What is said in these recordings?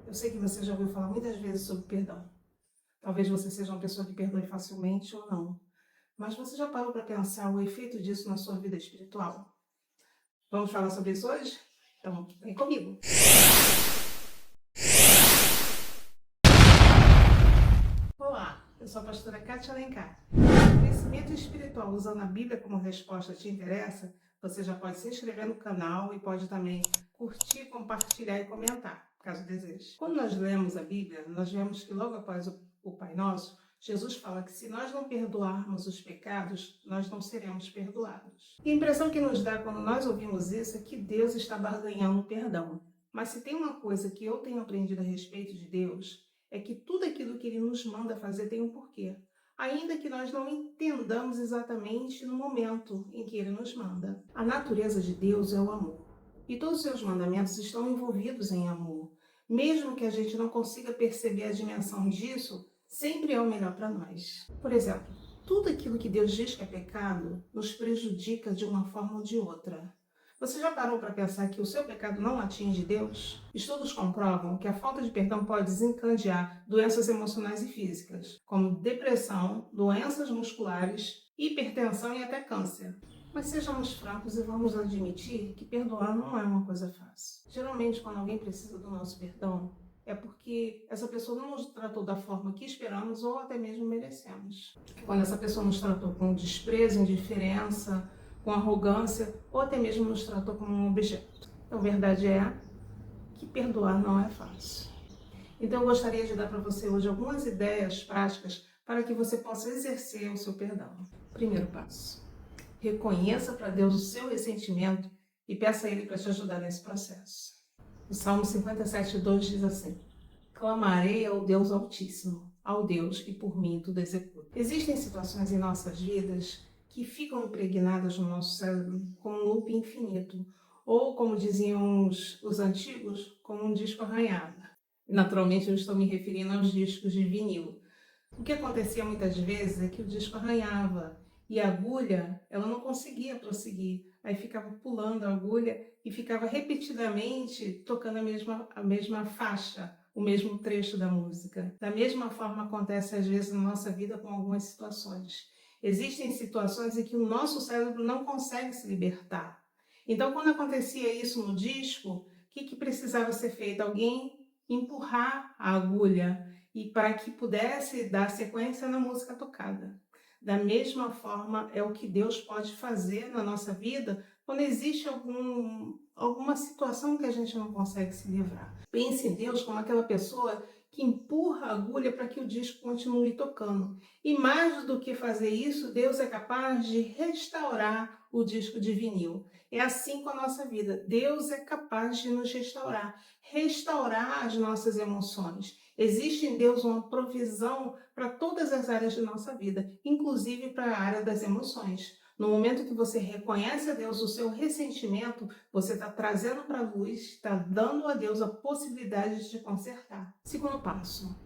Eu sei que você já ouviu falar muitas vezes sobre perdão. Talvez você seja uma pessoa que perdoe facilmente ou não. Mas você já parou para pensar o efeito disso na sua vida espiritual? Vamos falar sobre isso hoje? Então, vem comigo. Olá, eu sou a pastora Kátia Alencar. Se crescimento espiritual usando a Bíblia como resposta te interessa, você já pode se inscrever no canal e pode também curtir, compartilhar e comentar, caso deseje. Quando nós lemos a Bíblia, nós vemos que logo após o Pai Nosso, Jesus fala que se nós não perdoarmos os pecados, nós não seremos perdoados. E a impressão que nos dá quando nós ouvimos isso é que Deus está barganhando o perdão. Mas se tem uma coisa que eu tenho aprendido a respeito de Deus, é que tudo aquilo que Ele nos manda fazer tem um porquê, ainda que nós não entendamos exatamente no momento em que Ele nos manda. A natureza de Deus é o amor, e todos os seus mandamentos estão envolvidos em amor. Mesmo que a gente não consiga perceber a dimensão disso, sempre é o melhor para nós. Por exemplo, tudo aquilo que Deus diz que é pecado nos prejudica de uma forma ou de outra. Você já parou para pensar que o seu pecado não atinge Deus? Estudos comprovam que a falta de perdão pode desencadear doenças emocionais e físicas, como depressão, doenças musculares, hipertensão e até câncer. Mas sejamos francos e vamos admitir que perdoar não é uma coisa fácil. Geralmente, quando alguém precisa do nosso perdão, é porque essa pessoa não nos tratou da forma que esperamos ou até mesmo merecemos. Quando essa pessoa nos tratou com desprezo, indiferença, com arrogância ou até mesmo nos tratou como um objeto. Então, a verdade é que perdoar não é fácil. Então, eu gostaria de dar para você hoje algumas ideias práticas para que você possa exercer o seu perdão. Primeiro passo: reconheça para Deus o seu ressentimento e peça a Ele para te ajudar nesse processo. O Salmo 57:2 diz assim: clamarei ao Deus Altíssimo, ao Deus que por mim tudo executa. Existem situações em nossas vidas que ficam impregnadas no nosso cérebro como um loop infinito, ou como diziam os antigos, como um disco arranhado. Naturalmente eu estou me referindo aos discos de vinil. O que acontecia muitas vezes é que o disco arranhava e a agulha ela não conseguia prosseguir, aí ficava pulando a agulha e ficava repetidamente tocando a mesma faixa, o mesmo trecho da música. Da mesma forma acontece às vezes na nossa vida com algumas situações. Existem situações em que o nosso cérebro não consegue se libertar. Então, quando acontecia isso no disco, o que precisava ser feito? Alguém empurrar a agulha e para que pudesse dar sequência na música tocada. Da mesma forma, é o que Deus pode fazer na nossa vida quando existe alguma situação que a gente não consegue se livrar. Pense em Deus como aquela pessoa que empurra a agulha para que o disco continue tocando. E mais do que fazer isso, Deus é capaz de restaurar o disco de vinil. É assim com a nossa vida. Deus é capaz de nos restaurar as nossas emoções. Existe em Deus uma provisão para todas as áreas de nossa vida, inclusive para a área das emoções. No momento que você reconhece a Deus o seu ressentimento, você está trazendo para a luz, está dando a Deus a possibilidade de consertar. Segundo passo: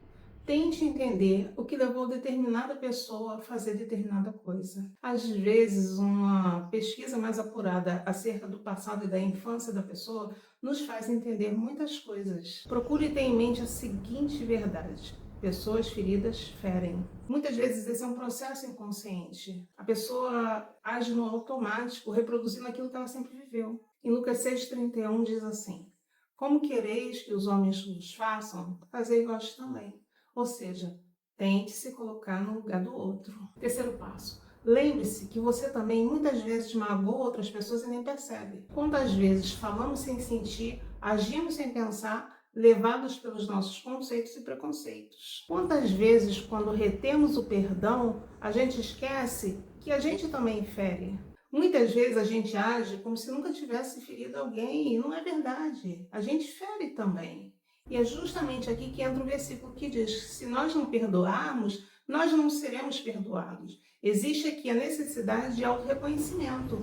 tente entender o que levou determinada pessoa a fazer determinada coisa. Às vezes, uma pesquisa mais apurada acerca do passado e da infância da pessoa nos faz entender muitas coisas. Procure ter em mente a seguinte verdade: pessoas feridas ferem. Muitas vezes esse é um processo inconsciente. A pessoa age no automático, reproduzindo aquilo que ela sempre viveu. Em Lucas 6:31 diz assim: como quereis que os homens vos façam, fazei vós também. Ou seja, tente se colocar no lugar do outro. Terceiro passo: lembre-se que você também muitas vezes magoa outras pessoas e nem percebe. Quantas vezes falamos sem sentir, agimos sem pensar, levados pelos nossos conceitos e preconceitos? Quantas vezes, quando retemos o perdão, a gente esquece que a gente também fere? Muitas vezes a gente age como se nunca tivesse ferido alguém, e não é verdade. A gente fere também. E é justamente aqui que entra o versículo que diz: se nós não perdoarmos, nós não seremos perdoados. Existe aqui a necessidade de auto-reconhecimento.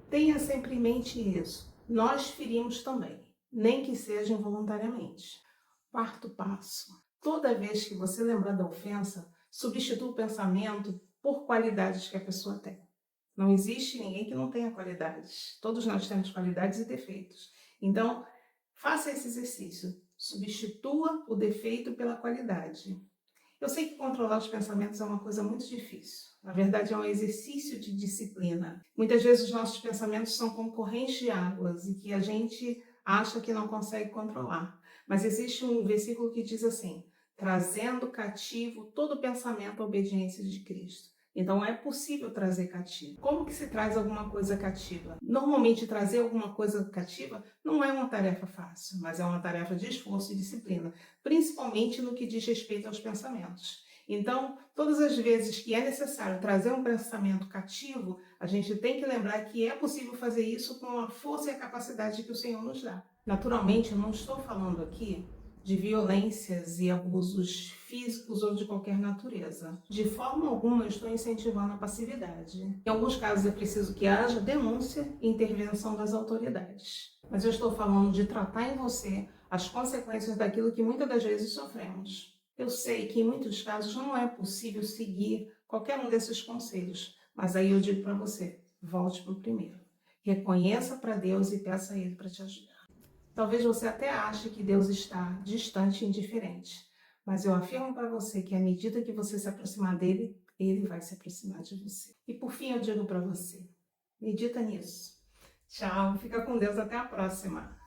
Tenha sempre em mente isso. Nós ferimos também, nem que seja involuntariamente. Quarto passo: toda vez que você lembrar da ofensa, substitua o pensamento por qualidades que a pessoa tem. Não existe ninguém que não tenha qualidades. Todos nós temos qualidades e defeitos. Então, faça esse exercício. Substitua o defeito pela qualidade. Eu sei que controlar os pensamentos é uma coisa muito difícil. Na verdade, é um exercício de disciplina. Muitas vezes os nossos pensamentos são como correntes de águas e que a gente acha que não consegue controlar. Mas existe um versículo que diz assim: trazendo cativo todo pensamento à obediência de Cristo. Então é possível trazer cativo. Como que se traz alguma coisa cativa? Normalmente trazer alguma coisa cativa não é uma tarefa fácil, mas é uma tarefa de esforço e disciplina, principalmente no que diz respeito aos pensamentos. Então, todas as vezes que é necessário trazer um pensamento cativo, a gente tem que lembrar que é possível fazer isso com a força e a capacidade que o Senhor nos dá. Naturalmente, eu não estou falando aqui de violências e abusos físicos ou de qualquer natureza. De forma alguma eu estou incentivando a passividade. Em alguns casos é preciso que haja denúncia e intervenção das autoridades. Mas eu estou falando de tratar em você as consequências daquilo que muitas das vezes sofremos. Eu sei que em muitos casos não é possível seguir qualquer um desses conselhos, mas aí eu digo para você, volte para o primeiro. Reconheça para Deus e peça a Ele para te ajudar. Talvez você até ache que Deus está distante e indiferente, mas eu afirmo para você que à medida que você se aproximar dele, ele vai se aproximar de você. E por fim eu digo para você, medita nisso. Tchau, fica com Deus, até a próxima.